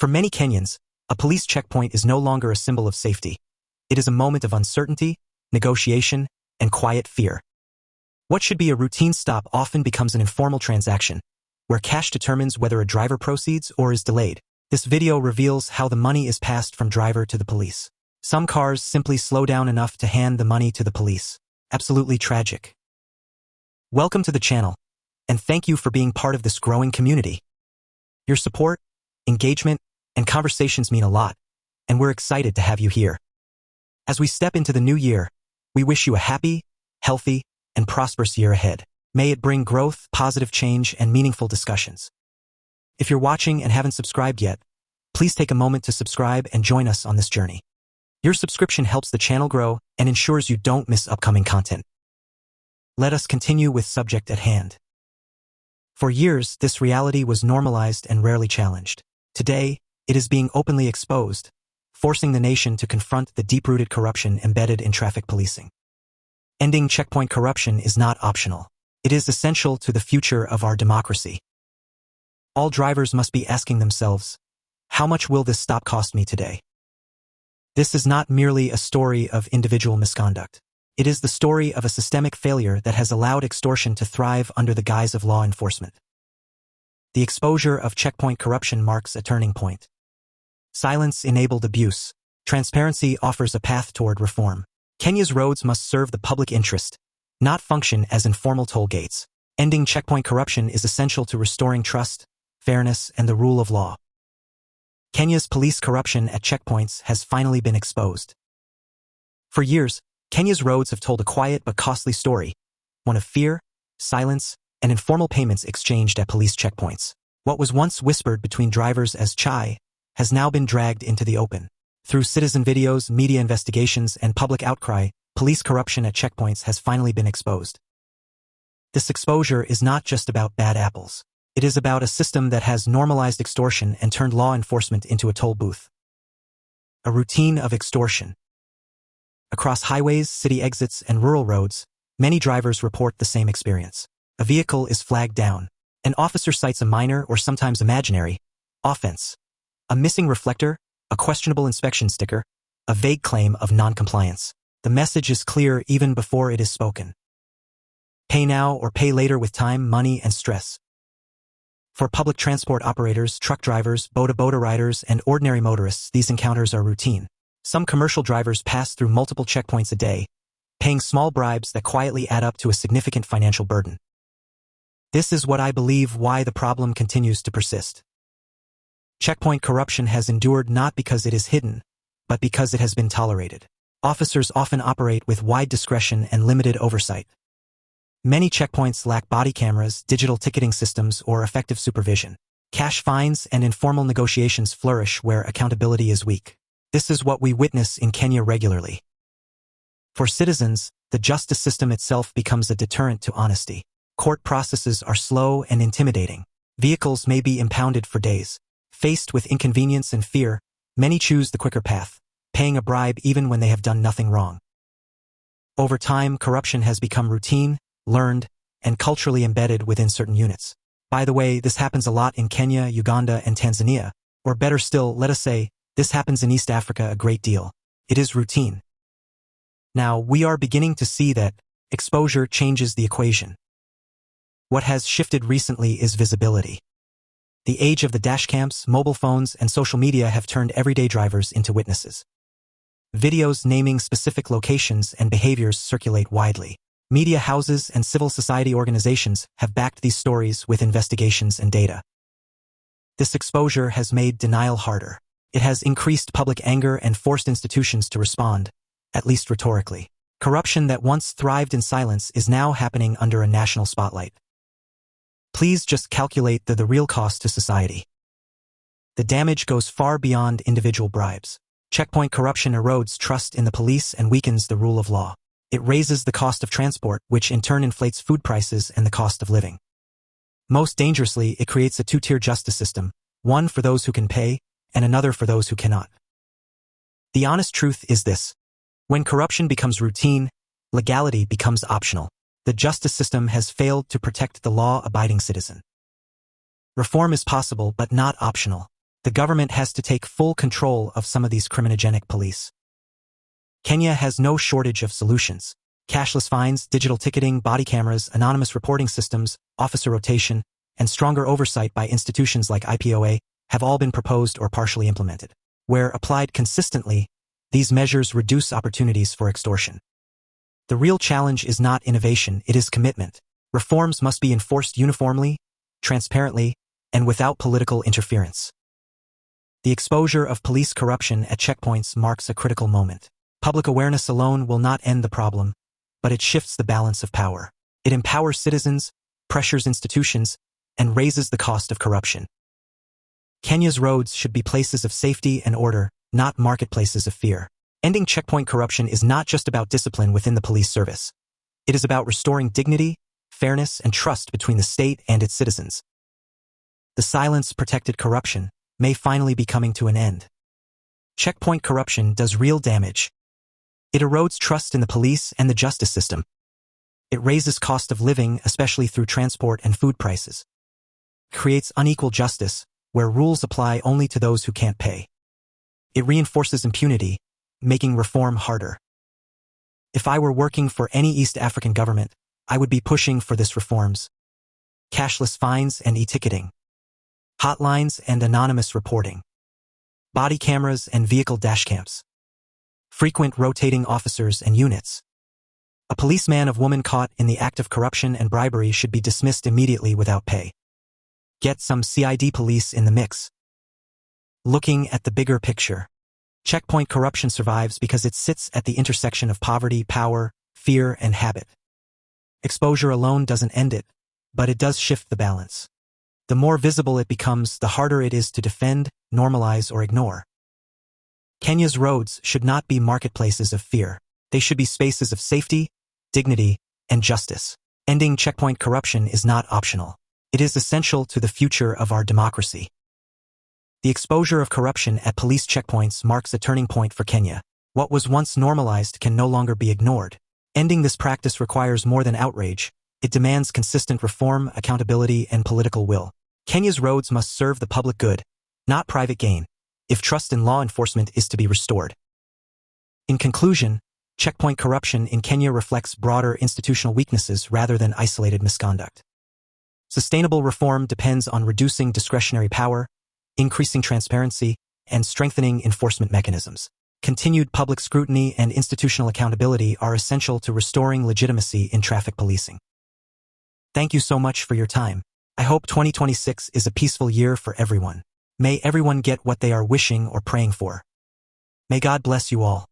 For many Kenyans, a police checkpoint is no longer a symbol of safety. It is a moment of uncertainty, negotiation, and quiet fear. What should be a routine stop often becomes an informal transaction, where cash determines whether a driver proceeds or is delayed. This video reveals how the money is passed from driver to the police. Some cars simply slow down enough to hand the money to the police. Absolutely tragic. Welcome to the channel, and thank you for being part of this growing community. Your support, engagement, and conversations mean a lot, and we're excited to have you here. As we step into the new year, we wish you a happy, healthy, and prosperous year ahead. May it bring growth, positive change, and meaningful discussions. If you're watching and haven't subscribed yet, please take a moment to subscribe and join us on this journey. Your subscription helps the channel grow and ensures you don't miss upcoming content. Let us continue with subject at hand. For years, this reality was normalized and rarely challenged. Today, it is being openly exposed, forcing the nation to confront the deep-rooted corruption embedded in traffic policing. Ending checkpoint corruption is not optional. It is essential to the future of our democracy. All drivers must be asking themselves, how much will this stop cost me today? This is not merely a story of individual misconduct. It is the story of a systemic failure that has allowed extortion to thrive under the guise of law enforcement. The exposure of checkpoint corruption marks a turning point. Silence enabled abuse. Transparency offers a path toward reform. Kenya's roads must serve the public interest, not function as informal toll gates. Ending checkpoint corruption is essential to restoring trust, fairness, and the rule of law. Kenya's police corruption at checkpoints has finally been exposed. For years, Kenya's roads have told a quiet but costly story, one of fear, silence, and informal payments exchanged at police checkpoints. What was once whispered between drivers as chai has now been dragged into the open. Through citizen videos, media investigations, and public outcry, police corruption at checkpoints has finally been exposed. This exposure is not just about bad apples. It is about a system that has normalized extortion and turned law enforcement into a toll booth. A routine of extortion. Across highways, city exits, and rural roads, many drivers report the same experience. A vehicle is flagged down. An officer cites a minor or sometimes imaginary offense. A missing reflector, a questionable inspection sticker, a vague claim of non-compliance. The message is clear even before it is spoken. Pay now or pay later with time, money, and stress. For public transport operators, truck drivers, boda riders, and ordinary motorists, these encounters are routine. Some commercial drivers pass through multiple checkpoints a day, paying small bribes that quietly add up to a significant financial burden. This is what I believe why the problem continues to persist. Checkpoint corruption has endured not because it is hidden, but because it has been tolerated. Officers often operate with wide discretion and limited oversight. Many checkpoints lack body cameras, digital ticketing systems, or effective supervision. Cash fines and informal negotiations flourish where accountability is weak. This is what we witness in Kenya regularly. For citizens, the justice system itself becomes a deterrent to honesty. Court processes are slow and intimidating. Vehicles may be impounded for days. Faced with inconvenience and fear, many choose the quicker path, paying a bribe even when they have done nothing wrong. Over time, corruption has become routine, learned, and culturally embedded within certain units. By the way, this happens a lot in Kenya, Uganda, and Tanzania. Or better still, let us say, this happens in East Africa a great deal. It is routine. Now, we are beginning to see that exposure changes the equation. What has shifted recently is visibility. The age of the dashcams, mobile phones, and social media have turned everyday drivers into witnesses. Videos naming specific locations and behaviors circulate widely. Media houses and civil society organizations have backed these stories with investigations and data. This exposure has made denial harder. It has increased public anger and forced institutions to respond, at least rhetorically. Corruption that once thrived in silence is now happening under a national spotlight. Please just calculate the real cost to society. The damage goes far beyond individual bribes. Checkpoint corruption erodes trust in the police and weakens the rule of law. It raises the cost of transport, which in turn inflates food prices and the cost of living. Most dangerously, it creates a two-tier justice system, one for those who can pay, and another for those who cannot. The honest truth is this. When corruption becomes routine, legality becomes optional. The justice system has failed to protect the law-abiding citizen. Reform is possible but not optional. The government has to take full control of some of these criminogenic police. Kenya has no shortage of solutions. Cashless fines, digital ticketing, body cameras, anonymous reporting systems, officer rotation, and stronger oversight by institutions like IPOA have all been proposed or partially implemented. Where applied consistently, these measures reduce opportunities for extortion. The real challenge is not innovation, it is commitment. Reforms must be enforced uniformly, transparently, and without political interference. The exposure of police corruption at checkpoints marks a critical moment. Public awareness alone will not end the problem, but it shifts the balance of power. It empowers citizens, pressures institutions, and raises the cost of corruption. Kenya's roads should be places of safety and order, not marketplaces of fear. Ending checkpoint corruption is not just about discipline within the police service. It is about restoring dignity, fairness, and trust between the state and its citizens. The silence-protected corruption may finally be coming to an end. Checkpoint corruption does real damage. It erodes trust in the police and the justice system. It raises cost of living, especially through transport and food prices. It creates unequal justice, where rules apply only to those who can't pay. It reinforces impunity, making reform harder. If I were working for any East African government, I would be pushing for this reforms. Cashless fines and e-ticketing. Hotlines and anonymous reporting. Body cameras and vehicle dashcams. Frequent rotating officers and units. A policeman or woman caught in the act of corruption and bribery should be dismissed immediately without pay. Get some CID police in the mix. Looking at the bigger picture. Checkpoint corruption survives because it sits at the intersection of poverty, power, fear, and habit. Exposure alone doesn't end it, but it does shift the balance. The more visible it becomes, the harder it is to defend, normalize, or ignore. Kenya's roads should not be marketplaces of fear. They should be spaces of safety, dignity, and justice. Ending checkpoint corruption is not optional. It is essential to the future of our democracy. The exposure of corruption at police checkpoints marks a turning point for Kenya. What was once normalized can no longer be ignored. Ending this practice requires more than outrage. It demands consistent reform, accountability, and political will. Kenya's roads must serve the public good, not private gain, if trust in law enforcement is to be restored. In conclusion, checkpoint corruption in Kenya reflects broader institutional weaknesses rather than isolated misconduct. Sustainable reform depends on reducing discretionary power, increasing transparency, and strengthening enforcement mechanisms. Continued public scrutiny and institutional accountability are essential to restoring legitimacy in traffic policing. Thank you so much for your time. I hope 2026 is a peaceful year for everyone. May everyone get what they are wishing or praying for. May God bless you all.